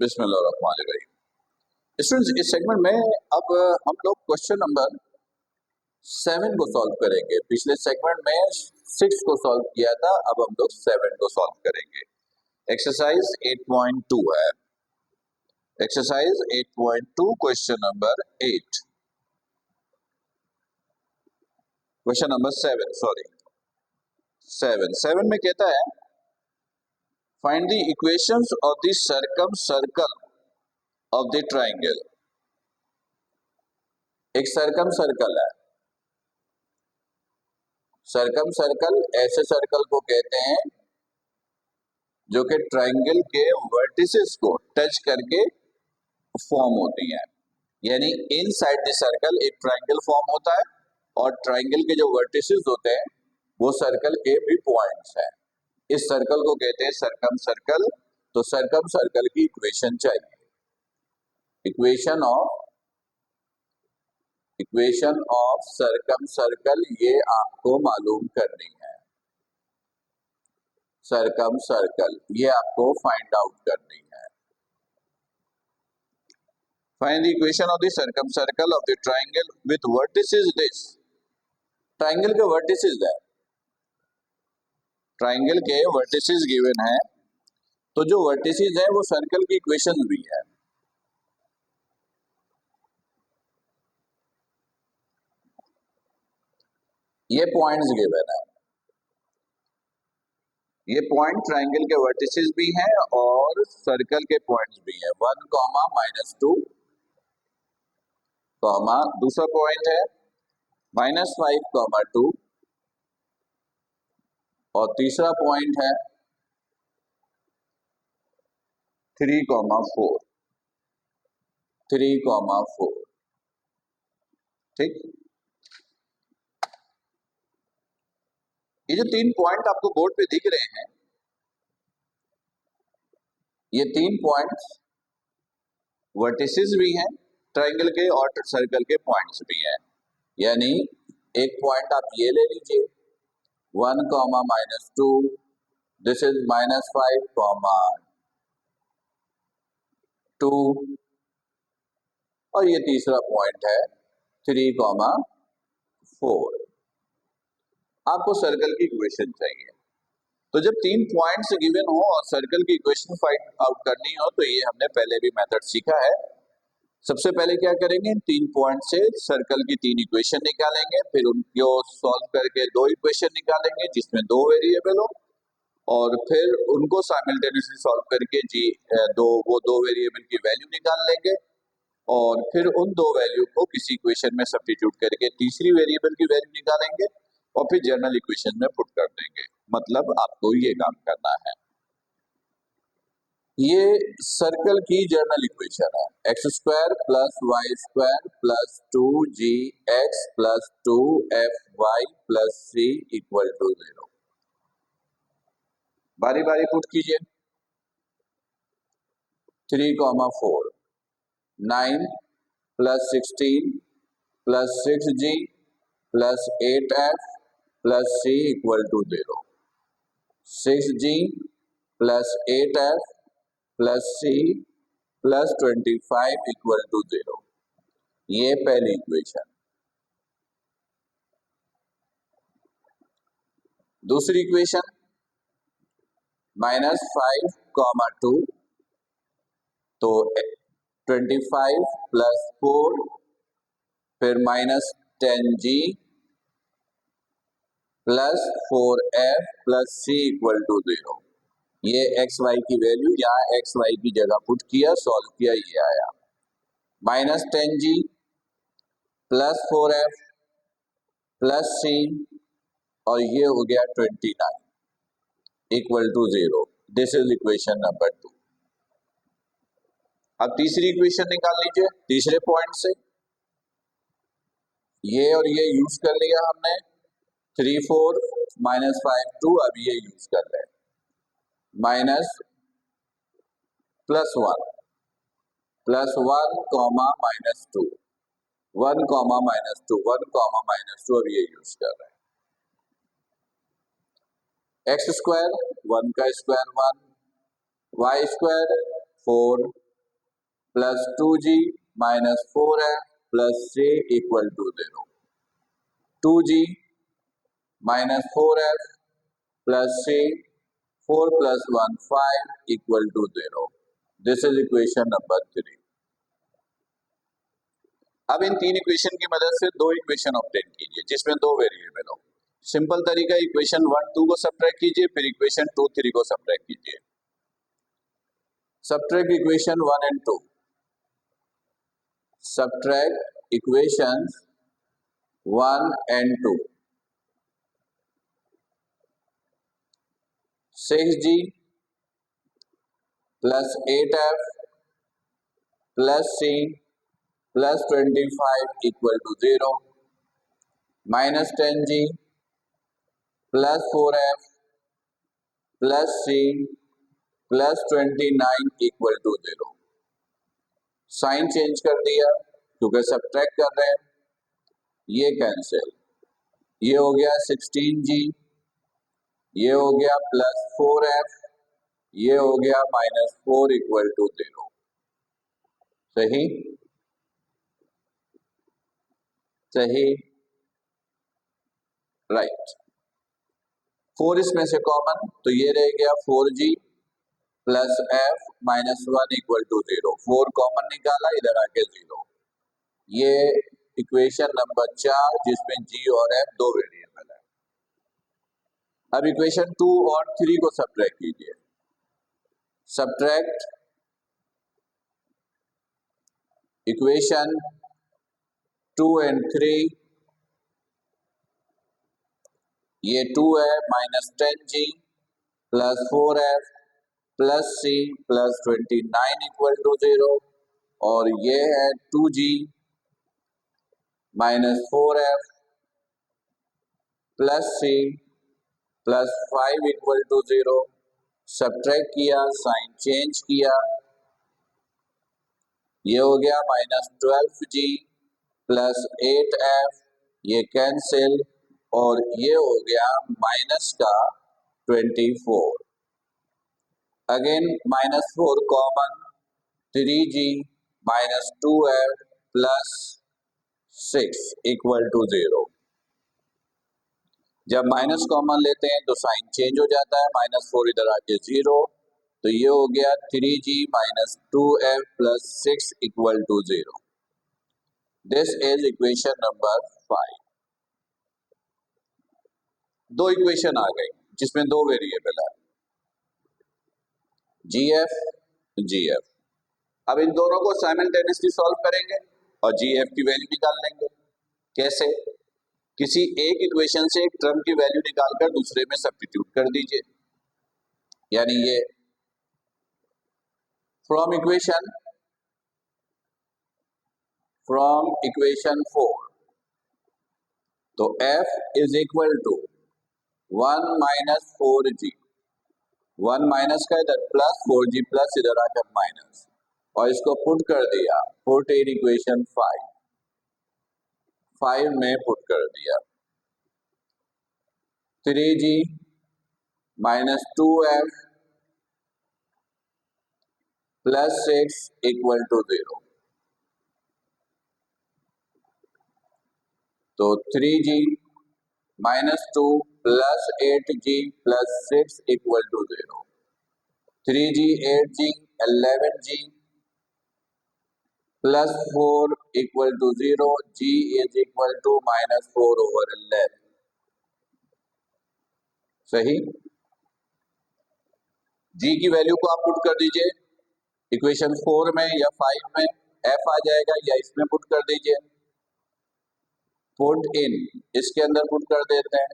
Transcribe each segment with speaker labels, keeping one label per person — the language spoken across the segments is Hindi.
Speaker 1: बिस्मिल्लाहिर्रहमानिर्रहीम। स्टूडेंट्स, इस सेगमेंट में अब हम लोग क्वेश्चन नंबर 7 को सॉल्व करेंगे। पिछले सेगमेंट में 6 को सॉल्व किया था, अब हम लोग 7 को सॉल्व करेंगे। एक्सरसाइज 8.2 है। Exercise 8.2 question number 8, question number 7 में कहता है find the equations of the circum circle of the triangle. एक सर्कम सर्कल है। सर्कम सर्कल ऐसे सर्कल को कहते हैं जो कि ट्राइंगल के वर्टिसेस को टच करके फॉर्म होती हैं। यानी इनसाइड द सर्कल एक ट्राइंगल फॉर्म होता है और ट्राइंगल के जो वर्टिसेस होते हैं वो सर्कल के भी पॉइंट्स हैं। इस सर्कल को कहते हैं सर्कम सर्कल। तो सर्कम सर्कल की इक्वेशन चाहिए। इक्वेशन ऑफ सर्कम सर्कल ये आपको मालूम करनी है। सर्कम सर्कल ये आपको फाइंड आउट करनी है। Find the equation of the circum circle of the triangle with vertices this. Triangle के वर्टिसेस है। ट्राइंगल के वर्टिसेस गिवन है, तो जो वर्टिसेस है वो सर्कल की इक्वेशन भी है। ये पॉइंट्स गिवन है। ये पॉइंट ट्राइंगल के वर्टिसेस भी हैं और सर्कल के पॉइंट्स भी हैं। 1, -2, दूसरा पॉइंट है -5, 2 और तीसरा पॉइंट है 3, 4। ठीक। ये जो 3 पॉइंट आपको बोर्ड पे दिख रहे हैं, ये 3 पॉइंट्स वर्टिसेस भी हैं ट्राइंगल के और सर्कल के पॉइंट्स भी हैं। यानी एक पॉइंट आप ये ले लीजिए 1, -2, दिस इज -5, 2 और ये तीसरा पॉइंट है 3, 4। आपको सर्कल की इक्वेशन चाहिए। तो जब 3 पॉइंट्स गिवन हो और सर्कल की इक्वेशन फाइंड आउट करनी हो तो ये हमने पहले भी मेथड सीखा है। सबसे पहले क्या करेंगे, 3 पॉइंट से सर्कल की 3 इक्वेशन निकालेंगे, फिर उनको सॉल्व करके 2 इक्वेशन निकालेंगे जिसमें 2 वेरिएबल हो और फिर उनको साइमल्टेनियसली सॉल्व करके वो दो वेरिएबल की वैल्यू निकाल लेंगे और फिर उन 2 वैल्यू को किसी इक्वेशन में सब्स्टिट्यूट करके तीसरी वेरिएबल की वैल्यू निकालेंगे और फिर जनरल इक्वेशन में पुट कर देंगे। मतलब आपको ये काम करना है। ये सर्कल की जनरल इक्वेशन है। x² + y² + 2gx + 2fy + c = 0। बारी बारी पुट कीजिए। 3, 4, 9 + 16 + 6g + 8f + c = 0। 6g + 8f + c + 25 = 0। ये पहली इक्वेशन। दूसरी इक्वेशन -5, 2 तो 25 + 4 फिर -10g + 4f + c = 0। ये एक्स वाई की वैल्यू यहाँ एक्स वाई की जगह पुट किया, सॉल्व किया, ये आया -10g + 4f + c और ये हो गया 29 = 0। This is equation number 2। अब तीसरी इक्वेशन निकाल लीजिए तीसरे पॉइंट से। ये और ये यूज कर लिया हमने 3, 4 -5, 2। अब ये यूज कर रहे हैं -+1 +1, -2 1, -2 1, -2 अब ये यूज कर रहे हैं। x² 1 का square 1, y² 4 plus 2g minus 4f plus j equal to 0। 2g minus 4f plus c 4 plus 1 5 equal to 0। This is equation number 3। अब इन तीन इक्वेशन की मदद से दो इक्वेशन ऑब्टेन कीजिए जिसमें दो वेरिएबल हो। सिंपल तरीका, इक्वेशन 1 2 को सब्ट्रैक्ट कीजिए, फिर इक्वेशन 2 3 को सब्ट्रैक्ट कीजिए। Subtract equation 1 and 2। Subtract equations 1 and 2। 6g plus 8f plus c plus 25 equal to 0, minus 10g plus 4f plus c plus 29 equal to 0। Sign change कर दिया क्योंकि सब्ट्रैक्ट कर रहे हैं, ये कैंसिल, ये हो गया 16g, ये हो गया प्लस 4f, ये हो गया माइनस 4 इक्वल टू 0। सही सही, राइट। 4 इसमें से कॉमन, तो ये रह गया 4g plus f minus 1 equal to 0। 4 common निकाला, इधर आके 0। ये इक्वेशन नंबर 4 जिसमें g और f दो वेरिएबल है। अब इक्वेशन 2 और 3 को सब्ट्रैक्ट कीजिए। Subtract equation 2 and 3। ये 2 है, minus 10g plus 4f plus c plus 29 equal to 0, और ये है 2g minus 4f plus c plus 5 equal to 0। Subtract किया, साइन चेंज किया, ये हो गया माइनस 12g प्लस 8f, ये कैंसिल, और ये हो गया माइनस का 24। Again minus 4 common, 3g minus 2f plus 6 equal to 0। जब माइनस कॉमन लेते हैं तो साइन चेंज हो जाता है, माइनस 4 इधर आके 0, तो ये हो गया 3g minus 2f plus 6 equal to 0। This is equation number 5। दो इक्वेशन आ गई जिसमें दो वेरिएबल है, gf gf। अब इन दोनों को साइमल्टेनियसली सॉल्व करेंगे और gf की वैल्यू निकाल लेंगे। कैसे? किसी एक इक्वेशन से एक टर्म की वैल्यू निकालकर दूसरे में सब्स्टिट्यूट कर दीजिए। यानी ये फ्रॉम इक्वेशन 4, तो f is equal to 1 minus 4g, 1 minus का इधर प्लस 4g प्लस इधर आकर माइनस, और इसको पुट कर दिया, पुट इन इक्वेशन 5 में पुट कर दिया। 3g minus 2f plus 6 equal to 0। तो 3g minus 2 plus 8g plus 6 equal to 0। 3g 8g 11g plus 4 equal to 0। g is equal to minus 4 over 11। सही। g की वैल्यू को आप पुट कर दीजिए इक्वेशन 4 में या 5 में, f आ जाएगा, या इसमें पुट कर दीजिए, पुट इन, इसके अंदर पुट कर देते हैं।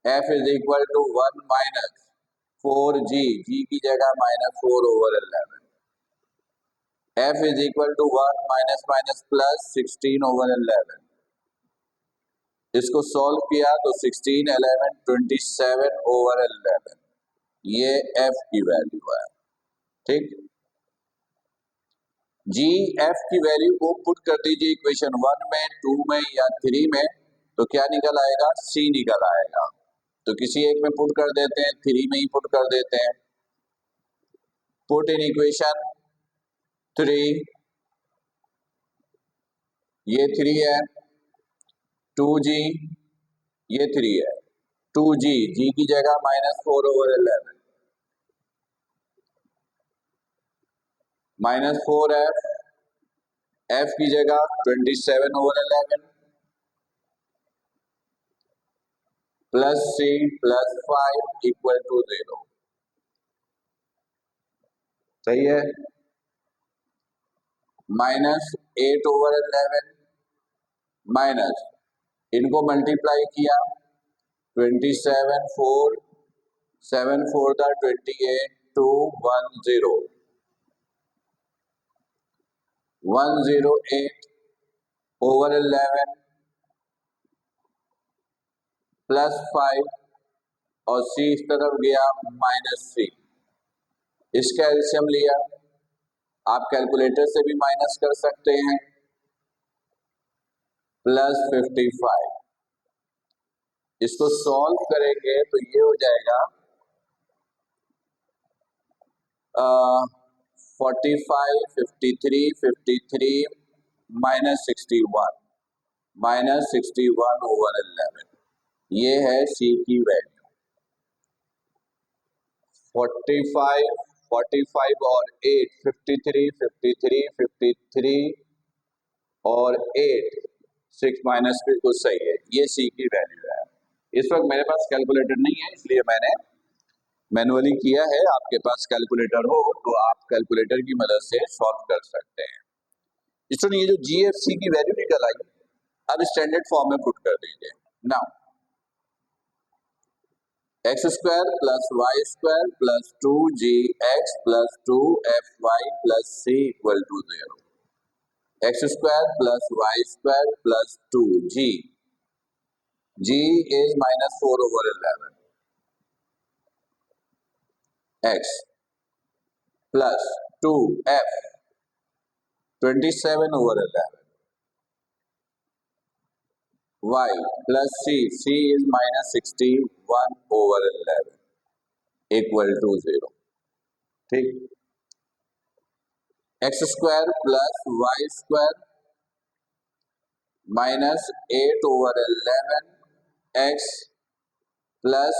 Speaker 1: f is equal to 1 minus 4g, g की जगह minus 4 over 11। f is equal to 1 minus minus plus 16 over 11। इसको सॉल्व किया तो 16 11 27 ओवर 11, ये f की वैल्यू है। ठीक, g f की वैल्यू को पुट कर दीजिए इक्वेशन 1 में, 2 में या 3 में, तो क्या निकल आएगा? c निकल आएगा। तो किसी एक में पुट कर देते हैं, 3 में ही पुट कर देते हैं। पुट इन इक्वेशन 3 ये 3 है, 2g, ये 3 है, 2g, g की जगह -4/11, -4f, f की जगह 27/11 प्लस c प्लस 5 इक्वल टू 0। सही है। -8/11 माइनस, इनको मल्टीप्लाई किया, 27 4 7 4 था 28 2 1 0 108/11 प्लस 5 और c इस तरफ गया -3। इसका एलसीएम लिया, आप कैलकुलेटर से भी माइनस कर सकते हैं, +55। इसको सॉल्व करेंगे तो ये हो जाएगा 45 53 -61 -61/11। ये है c की वैल्यू। 45 और 8 53 और 8 6 माइनस बिल्कुल सही है, ये c की वैल्यू है। इस वक्त मेरे पास कैलकुलेटर नहीं है, इसलिए मैंने मैनुअली किया है। आपके पास कैलकुलेटर हो तो आप कैलकुलेटर की मदद से सॉल्व कर सकते हैं। स्टूडेंट, ये जो GFC की वैल्यू निकल आई, अब स्टैंडर्ड फॉर्म में पुट कर दीजिए। Now x² plus y² plus 2gx plus 2fy plus c equal to 0। x² plus y² plus 2g, g is -4/11, x plus 2f 27/11, y plus c is -61/11 equal to 0। ठीक, x² plus y² -8/11 x plus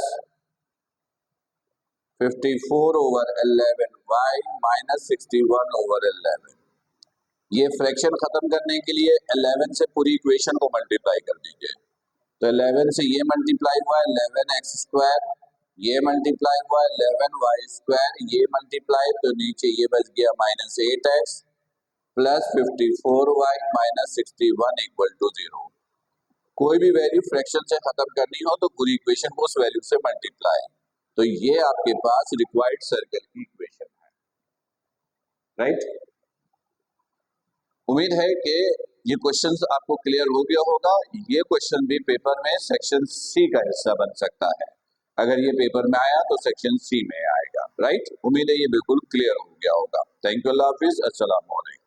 Speaker 1: 54/11 y -61/11। ये फ्रैक्शन खत्म करने के लिए 11 से पूरी इक्वेशन को मल्टीप्लाई कर दीजिए। तो 11 से ये मल्टीप्लाई हुआ 11x², ये मल्टीप्लाई हुआ 11y², ये मल्टीप्लाई तो नीचे ये बच गया -8x plus 54y -61 equal to 0। कोई भी वैल्यू फ्रैक्शन से खत्म करनी हो तो पूरी इक्वेशन को उस वैल्यू से मल्टीप्लाई। तो ये आपके पास रिक्वायर्ड सर्कल की इक्वेशन है, राइट। उम्मीद है कि ये क्वेश्चंस आपको क्लियर हो गया होगा। ये क्वेश्चन भी पेपर में सेक्शन सी का हिस्सा बन सकता है। अगर ये पेपर में आया तो सेक्शन सी में आएगा, राइट। उम्मीद है ये बिल्कुल क्लियर हो गया होगा। थैंक यू, अल्लाह हाफिज, अस्सलाम वालेकुम।